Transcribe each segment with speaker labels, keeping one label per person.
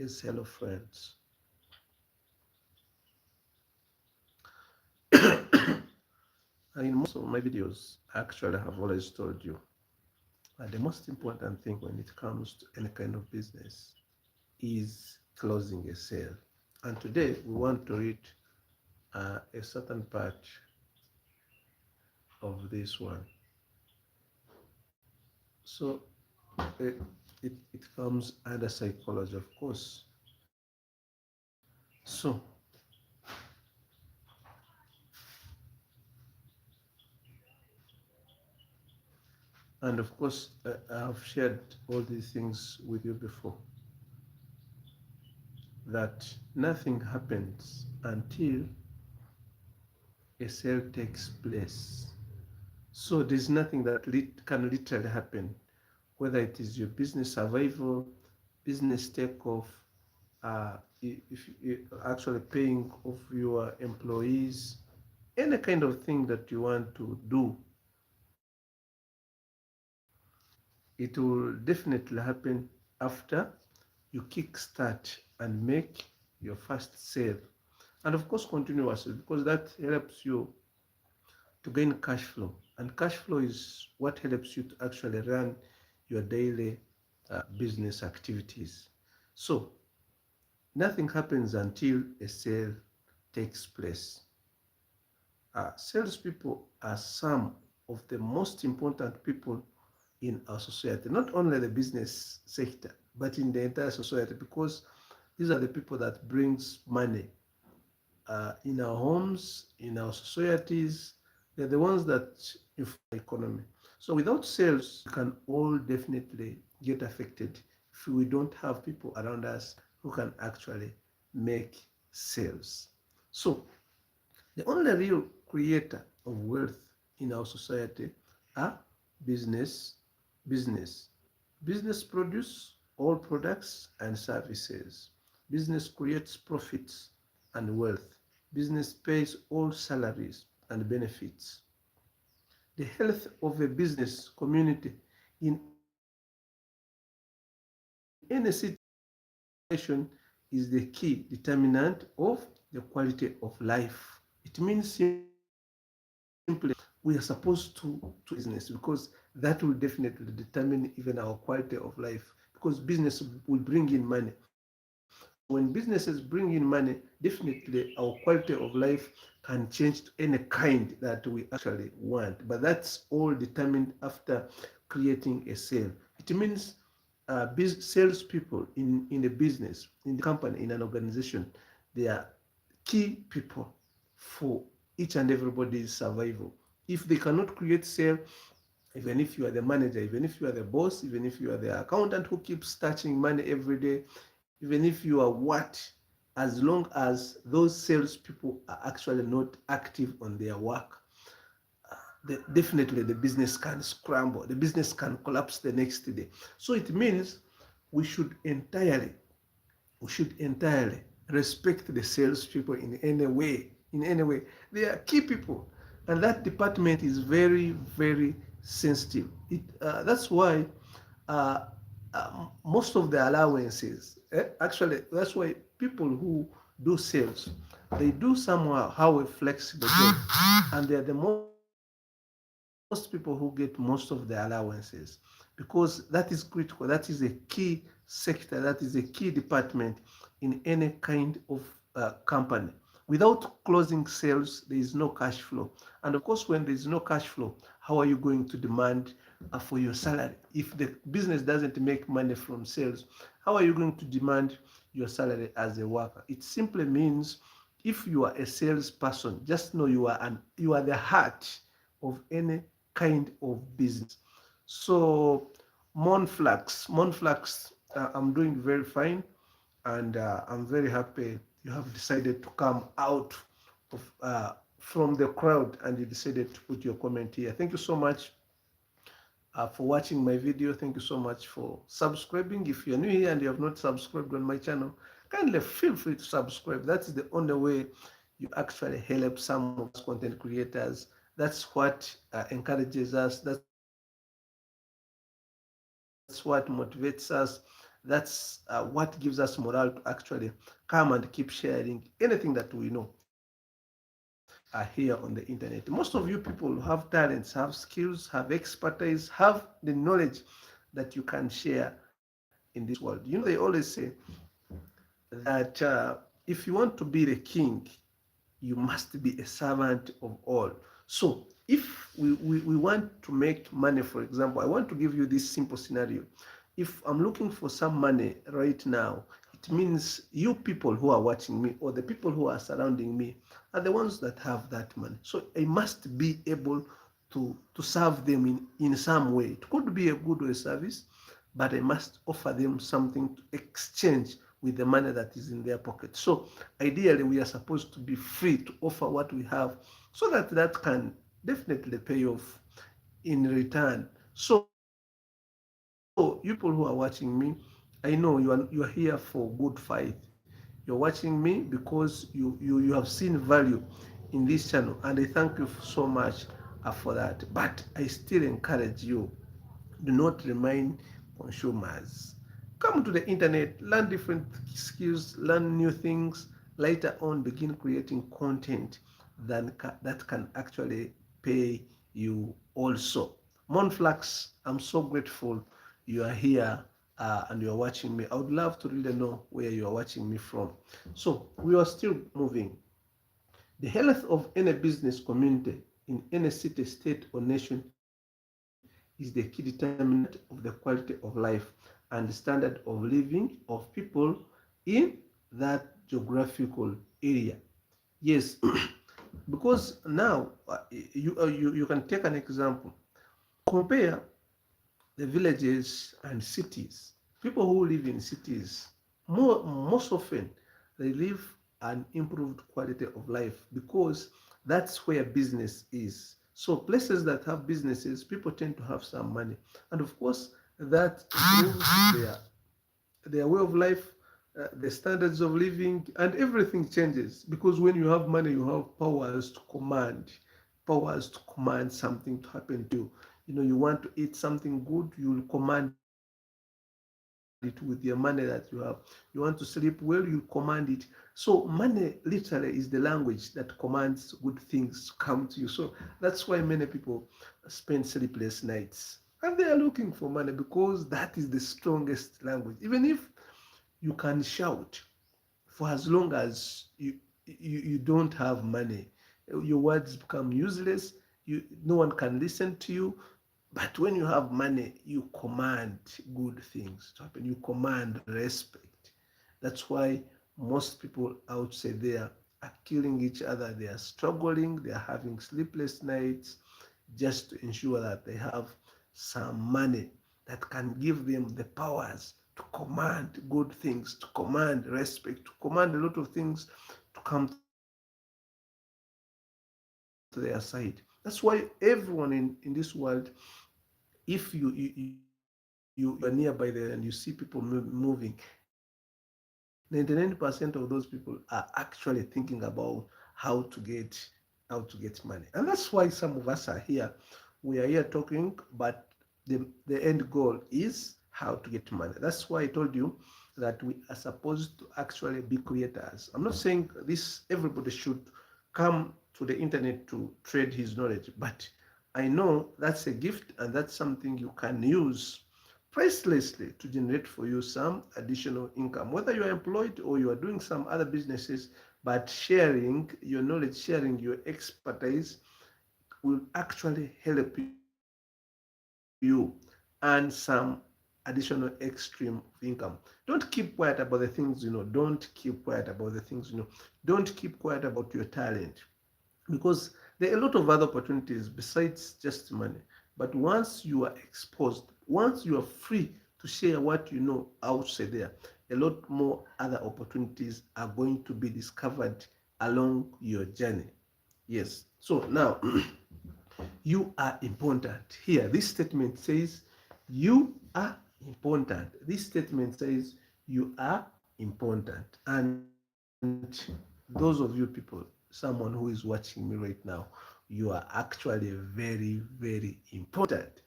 Speaker 1: Yes, hello friends. In most of my videos, actually, I have always told you that the most important thing when it comes to any kind of business is closing a sale. And today we want to read a certain part of this one. So it, it comes under psychology, of course. So and of course, I have shared all these things with you before, that nothing happens until a sale takes place. So there's nothing that can literally happen, whether it is your business survival, business takeoff, if you actually paying off your employees, any kind of thing that you want to do, it will definitely happen after you kickstart and make your first sale. And of course, continuously, because that helps you to gain cash flow. And cash flow is what helps you to actually run your daily business activities. So nothing happens until a sale takes place. Salespeople are some of the most important people in our society, not only the business sector, but in the entire society, because these are the people that brings money in our homes, in our societies. They're the ones that influence the economy. So without sales, we can all definitely get affected if we don't have people around us who can actually make sales. So the only real creator of wealth in our society are business, business. Business produce all products and services. Business creates profits and wealth. Business pays all salaries and benefits. The health of a business community in any situation is the key determinant of the quality of life. It means simply we are supposed to business, because that will definitely determine even our quality of life, because business will bring in money. So when businesses bring in money, definitely our quality of life can change to any kind that we actually want. But that's all determined after creating a sale. It means salespeople in a business, in the company, in an organization, they are key people for each and everybody's survival. If they cannot create sale, even if you are the manager, even if you are the boss, even if you are the accountant who keeps touching money every day, even if you are what, as long as those salespeople are actually not active on their work, definitely the business can scramble, the business can collapse the next day. So it means we should entirely respect the salespeople in any way. In any way, they are key people, and that department is very, very sensitive. That's why most of the allowances, actually, that's why people who do sales, they do somehow how a flexible job, and they are the most people who get most of the allowances, because that is critical. That is a key sector, that is a key department in any kind of company. Without closing sales, there is no cash flow. And of course, when there is no cash flow, how are you going to demand for your salary? If the business doesn't make money from sales, how are you going to demand your salary as a worker? It simply means, if you are a salesperson, just know you are the heart of any kind of business. So Monflax, I'm doing very fine, and I'm very happy you have decided to come out of from the crowd, and you decided to put your comment here. Thank you so much for watching my video. Thank you so much for subscribing. If you're new here and you have not subscribed on my channel, kindly feel free to subscribe. That's the only way you actually help some of us content creators. That's what encourages us. That's what motivates us. That's what That's what gives us morale to actually come and keep sharing anything that we know here on the internet. Most of you people have talents, have skills, have expertise, have the knowledge that you can share in this world. They always say that if you want to be the king, you must be a servant of all. So if we want to make money, for example, I want to give you this simple scenario. If I'm looking for some money right now, it means you people who are watching me or the people who are surrounding me are the ones that have that money. So I must be able to serve them in some way. It could be a good way service, but I must offer them something to exchange with the money that is in their pocket. So ideally, we are supposed to be free to offer what we have so that that can definitely pay off in return. So you people who are watching me, I know you are here for good faith. You're watching me because you have seen value in this channel, and I thank you so much for that. But I still encourage you, do not remain consumers. Come to the internet, learn different skills, learn new things. Later on, begin creating content that can actually pay you also. Monflax, I'm so grateful you are here and you are watching me. I would love to really know where you are watching me from. So we are still moving. The health of any business community in any city, state, or nation is the key determinant of the quality of life and the standard of living of people in that geographical area. Yes, because now you can take an example. Compare the villages and cities. People who live in cities, most often, they live an improved quality of life because that's where business is. So places that have businesses, people tend to have some money. And of course, that improves their way of life, the standards of living, and everything changes because when you have money, you have powers to command something to happen to you. You want to eat something good, you'll command it with your money that you have. You want to sleep well, you'll command it. So money literally is the language that commands good things to come to you. So that's why many people spend sleepless nights. And they are looking for money because that is the strongest language. Even if you can shout for as long as you don't have money, your words become useless. No one can listen to you. But when you have money, you command good things to happen. You command respect. That's why most people outside there are killing each other. They are struggling. They are having sleepless nights just to ensure that they have some money that can give them the powers to command good things, to command respect, to command a lot of things to come to their side. That's why everyone in this world, if you are nearby there and you see people moving, 99% of those people are actually thinking about how to get money. And that's why some of us are here. We are here talking, but the end goal is how to get money. That's why I told you that we are supposed to actually be creators. I'm not saying this everybody should come to the internet to trade his knowledge, but I know that's a gift and that's something you can use pricelessly to generate for you some additional income. Whether you are employed or you are doing some other businesses, but sharing your knowledge, sharing your expertise will actually help you earn some additional extreme of income. Don't keep quiet about the things you know. Don't keep quiet about the things you know. Don't keep quiet about your talent because there are a lot of other opportunities besides just money. But once you are exposed, once you are free to share what you know outside there, a lot more other opportunities are going to be discovered along your journey. Yes. So now, you are important. Here, this statement says you are important. This statement says you are important. And those of you people, someone who is watching me right now, you are actually very, very important.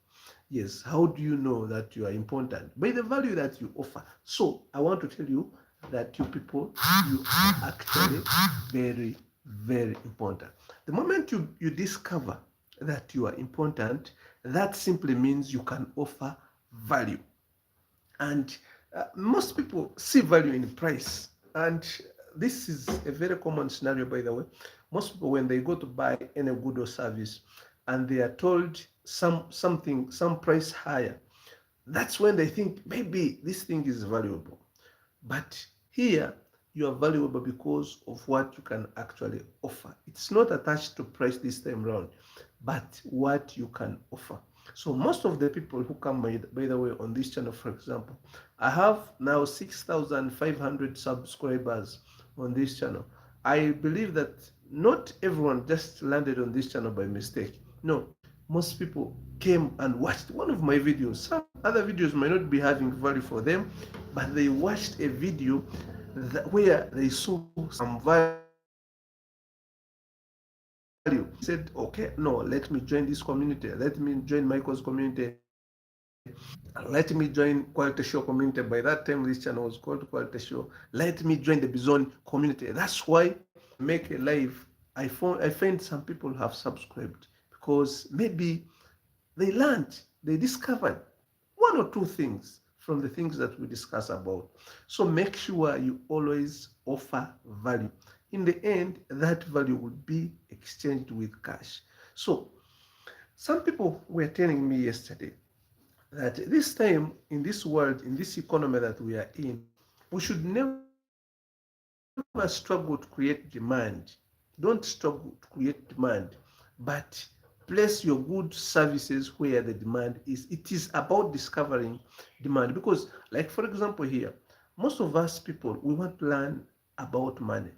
Speaker 1: Yes. Yes, how do you know that you are important? By the value that you offer. So I want to tell you that you people, you are actually very, very important. The moment you discover that you are important, that simply means you can offer value. And most people see value in price. And this is a very common scenario, by the way. Most people, when they go to buy any good or service, and they are told some price higher, that's when they think maybe this thing is valuable. But here, you are valuable because of what you can actually offer. It's not attached to price this time around, but what you can offer. So most of the people who come, by the way, on this channel, for example, I have now 6,500 subscribers on this channel. I believe that not everyone just landed on this channel by mistake. No, most people came and watched one of my videos. Some other videos might not be having value for them, but they watched a video where they saw some value. Said, okay, no, let me join this community. Let me join Michael's community. Let me join Quality Show community. By that time, this channel was called Quality Show. Let me join the Bizon community. That's why when I make a live, I find some people have subscribed because maybe they learned, they discovered one or two things from the things that we discuss about. So make sure you always offer value. In the end, that value will be exchanged with cash. So some people were telling me yesterday that this time in this world, in this economy that we are in, we should never struggle to create demand. Don't struggle to create demand, but place your good services where the demand is. It is about discovering demand because, like, for example, here, most of us people, we want to learn about money,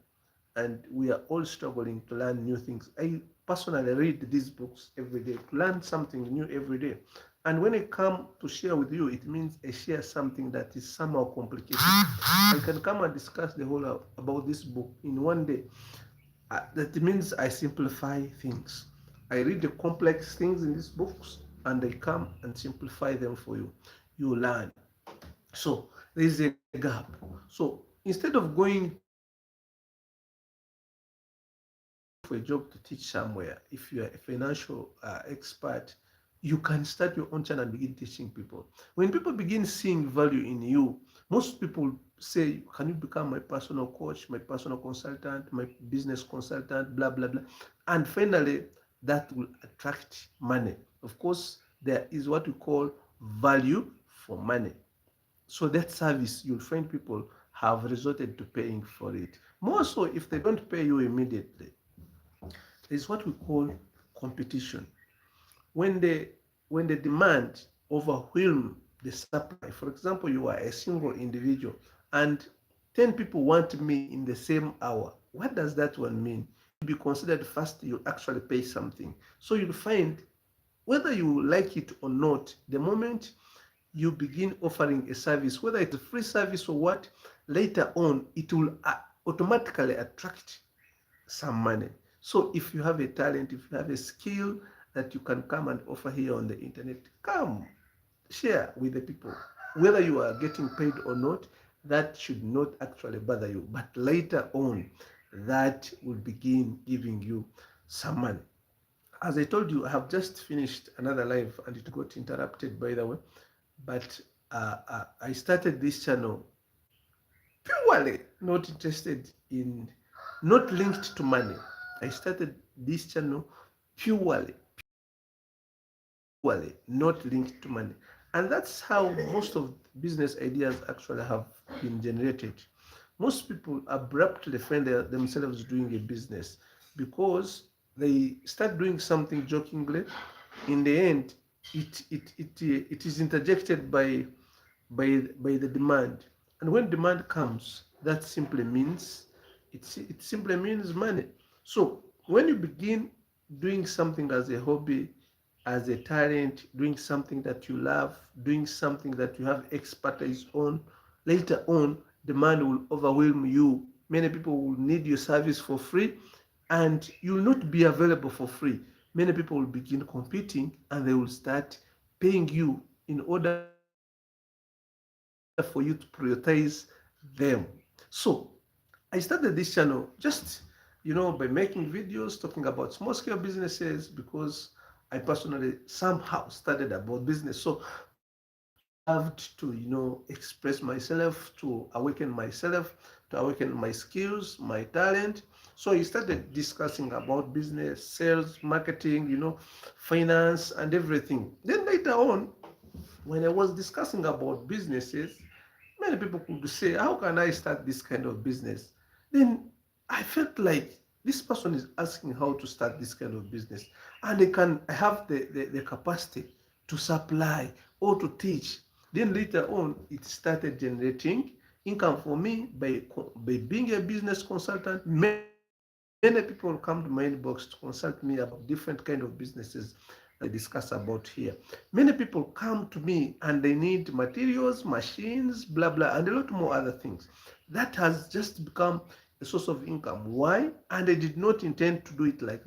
Speaker 1: and we are all struggling to learn new things. I personally read these books every day to learn something new every day. And when I come to share with you, it means I share something that is somehow complicated. I can come and discuss the whole about this book in one day. That means I simplify things. I read the complex things in these books and I come and simplify them for you. You learn. So there is a gap. So instead of going to look for a job to teach somewhere, if you are a financial expert, you can start your own channel and begin teaching people. When people begin seeing value in you, most people say, can you become my personal coach, my personal consultant, my business consultant, blah, blah, blah. And finally, that will attract money. Of course, there is what we call value for money. So that service, you'll find people have resorted to paying for it. More so if they don't pay you immediately. There's what we call competition. When the when the demand overwhelm the supply, for example, you are a single individual and 10 people want me in the same hour. What does that one mean? You'll be considered fast, you actually pay something. So you'll find whether you like it or not, the moment you begin offering a service, whether it's a free service or what, later on it will automatically attract some money. So if you have a talent, if you have a skill that you can come and offer here on the internet, come share with the people. Whether you are getting paid or not, that should not actually bother you. But later on, that will begin giving you some money. As I told you, I have just finished another live and it got interrupted, by the way. But I started this channel purely not interested in, not linked to money. I started this channel purely, purely not linked to money. And that's how most of business ideas actually have been generated. Most people abruptly find themselves doing a business because they start doing something jokingly. In the end, it is interjected by the demand. And when demand comes, that simply means it simply means money. So when you begin doing something as a hobby, as a talent, doing something that you love, doing something that you have expertise on, later on, demand will overwhelm you. Many people will need your service for free, and you will not be available for free. Many people will begin competing and they will start paying you in order for you to prioritize them. So I started this channel just, by making videos talking about small scale businesses because I personally somehow studied about business. So I loved to, express myself, to awaken myself, to awaken my skills, my talent. So I started discussing about business, sales, marketing, finance, and everything. Then later on, when I was discussing about businesses, many people could say, how can I start this kind of business? Then I felt like this person is asking how to start this kind of business. And I have the capacity to supply or to teach. Then later on, it started generating income for me by being a business consultant. Many people come to my inbox to consult me about different kind of businesses that we discuss about here. Many people come to me and they need materials, machines, blah blah, and a lot more other things. That has just become a source of income. Why? And I did not intend to do it like